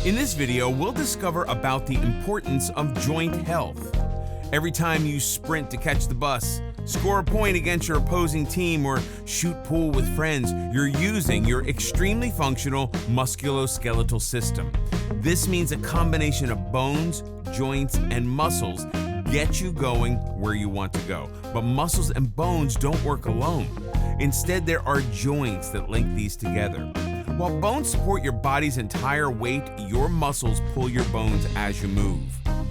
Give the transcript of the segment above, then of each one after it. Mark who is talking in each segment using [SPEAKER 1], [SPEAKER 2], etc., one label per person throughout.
[SPEAKER 1] In this video, we'll discover about the importance of joint health. Every time you sprint to catch the bus, score a point against your opposing team, or shoot pool with friends, you're using your extremely functional musculoskeletal system. This means a combination of bones, joints, and muscles get you going where you want to go. But muscles and bones don't work alone. Instead, there are joints that link these together. While bones support your body's entire weight, your muscles pull your bones as you move.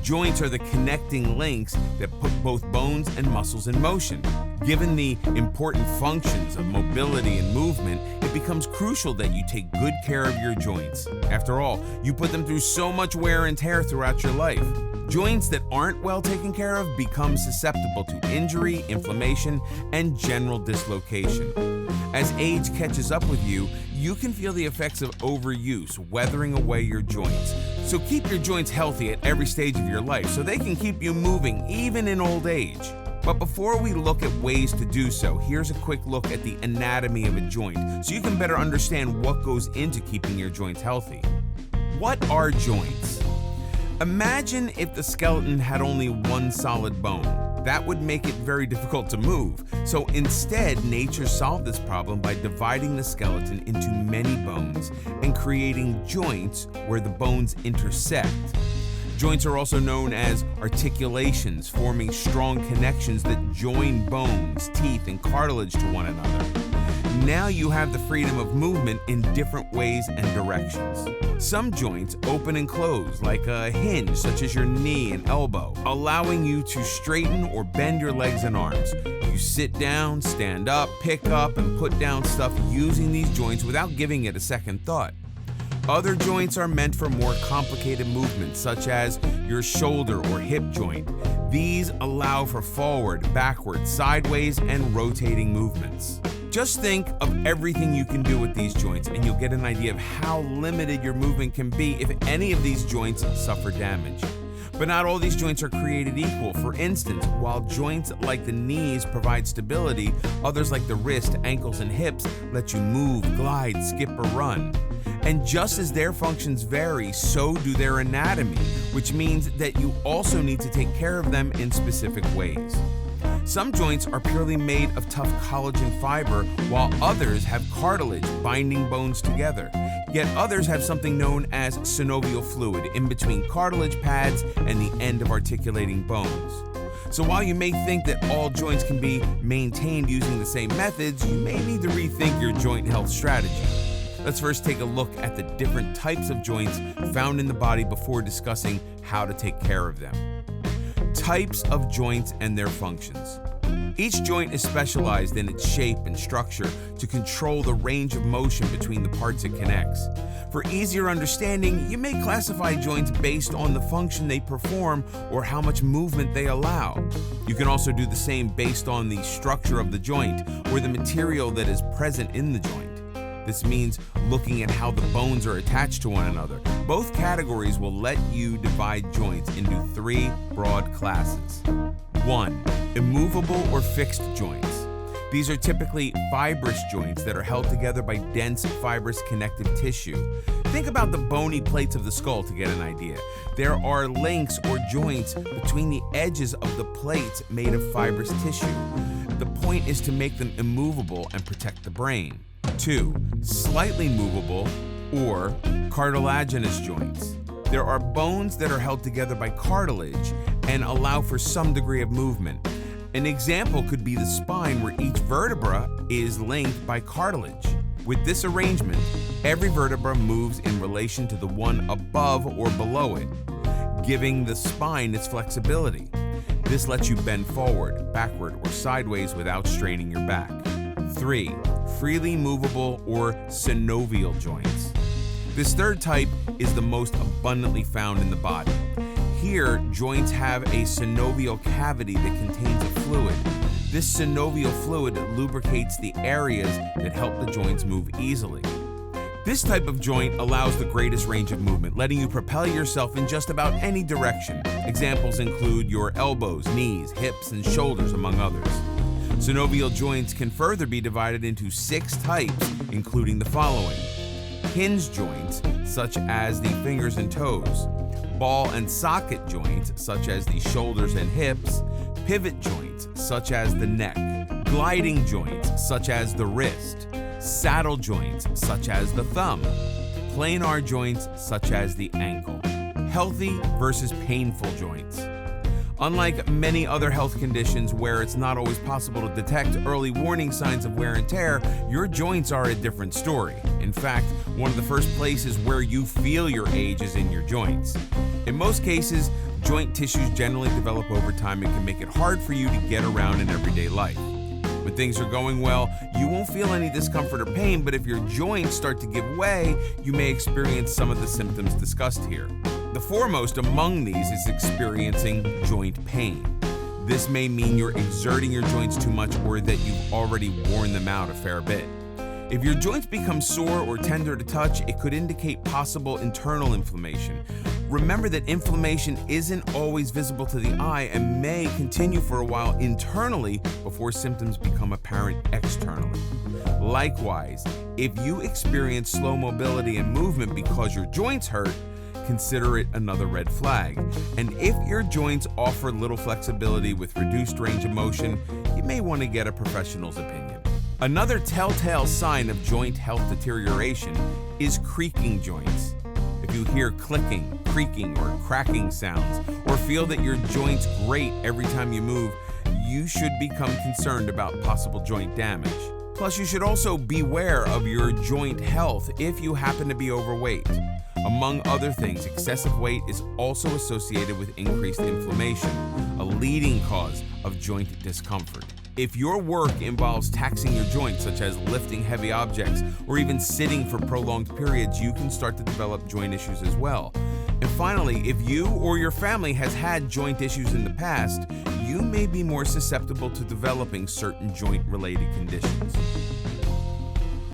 [SPEAKER 1] Joints are the connecting links that put both bones and muscles in motion. Given the important functions of mobility and movement, it becomes crucial that you take good care of your joints. After all, you put them through so much wear and tear throughout your life. Joints that aren't well taken care of become susceptible to injury, inflammation, and general dislocation. As age catches up with you, you can feel the effects of overuse weathering away your joints. So keep your joints healthy at every stage of your life so they can keep you moving even in old age. But before we look at ways to do so, here's a quick look at the anatomy of a joint so you can better understand what goes into keeping your joints healthy. What are joints? Imagine if the skeleton had only one solid bone. That would make it very difficult to move. So instead, nature solved this problem by dividing the skeleton into many bones and creating joints where the bones intersect. Joints are also known as articulations, forming strong connections that join bones, teeth, and cartilage to one another. Now you have the freedom of movement in different ways and directions. Some joints open and close, like a hinge, such as your knee and elbow, allowing you to straighten or bend your legs and arms. You sit down, stand up, pick up, and put down stuff using these joints without giving it a second thought. Other joints are meant for more complicated movements, such as your shoulder or hip joint. These allow for forward, backward, sideways, and rotating movements. Just think of everything you can do with these joints, and you'll get an idea of how limited your movement can be if any of these joints suffer damage. But not all these joints are created equal. For instance, while joints like the knees provide stability, others like the wrist, ankles, and hips let you move, glide, skip, or run. And just as their functions vary, so do their anatomy, which means that you also need to take care of them in specific ways. Some joints are purely made of tough collagen fiber, while others have cartilage binding bones together. Yet others have something known as synovial fluid in between cartilage pads and the end of articulating bones. So while you may think that all joints can be maintained using the same methods, you may need to rethink your joint health strategy. Let's first take a look at the different types of joints found in the body before discussing how to take care of them. Types of joints and their functions. Each joint is specialized in its shape and structure to control the range of motion between the parts it connects. For easier understanding, you may classify joints based on the function they perform or how much movement they allow. You can also do the same based on the structure of the joint or the material that is present in the joint. This means looking at how the bones are attached to one another. Both categories will let you divide joints into three broad classes. 1. Immovable or fixed joints. These are typically fibrous joints that are held together by dense fibrous connective tissue. Think about the bony plates of the skull to get an idea. There are links or joints between the edges of the plates made of fibrous tissue. The point is to make them immovable and protect the brain. 2. Slightly movable or cartilaginous joints. There are bones that are held together by cartilage and allow for some degree of movement. An example could be the spine, where each vertebra is linked by cartilage. With this arrangement, every vertebra moves in relation to the one above or below it, giving the spine its flexibility. This lets you bend forward, backward, or sideways without straining your back. 3. Freely movable or synovial joints. This third type is the most abundantly found in the body. Here, joints have a synovial cavity that contains a fluid. This synovial fluid lubricates the areas that help the joints move easily. This type of joint allows the greatest range of movement, letting you propel yourself in just about any direction. Examples include your elbows, knees, hips, and shoulders, among others. Synovial joints can further be divided into 6 types, including the following: hinge joints, such as the fingers and toes, ball and socket joints, such as the shoulders and hips, pivot joints, such as the neck, gliding joints, such as the wrist, saddle joints, such as the thumb, planar joints, such as the ankle. Healthy versus painful joints. Unlike many other health conditions where it's not always possible to detect early warning signs of wear and tear, your joints are a different story. In fact, one of the first places where you feel your age is in your joints. In most cases, joint tissues generally develop over time and can make it hard for you to get around in everyday life. When things are going well, you won't feel any discomfort or pain, but if your joints start to give way, you may experience some of the symptoms discussed here. The foremost among these is experiencing joint pain. This may mean you're exerting your joints too much or that you've already worn them out a fair bit. If your joints become sore or tender to touch, it could indicate possible internal inflammation. Remember that inflammation isn't always visible to the eye and may continue for a while internally before symptoms become apparent externally. Likewise, if you experience slow mobility and movement because your joints hurt, consider it another red flag. And if your joints offer little flexibility with reduced range of motion, you may want to get a professional's opinion. Another telltale sign of joint health deterioration is creaking joints. If you hear clicking, creaking, or cracking sounds, or feel that your joints grate every time you move, you should become concerned about possible joint damage. Plus, you should also beware of your joint health if you happen to be overweight. Among other things, excessive weight is also associated with increased inflammation, a leading cause of joint discomfort. If your work involves taxing your joints, such as lifting heavy objects or even sitting for prolonged periods, you can start to develop joint issues as well. And finally, if you or your family has had joint issues in the past, you may be more susceptible to developing certain joint-related conditions.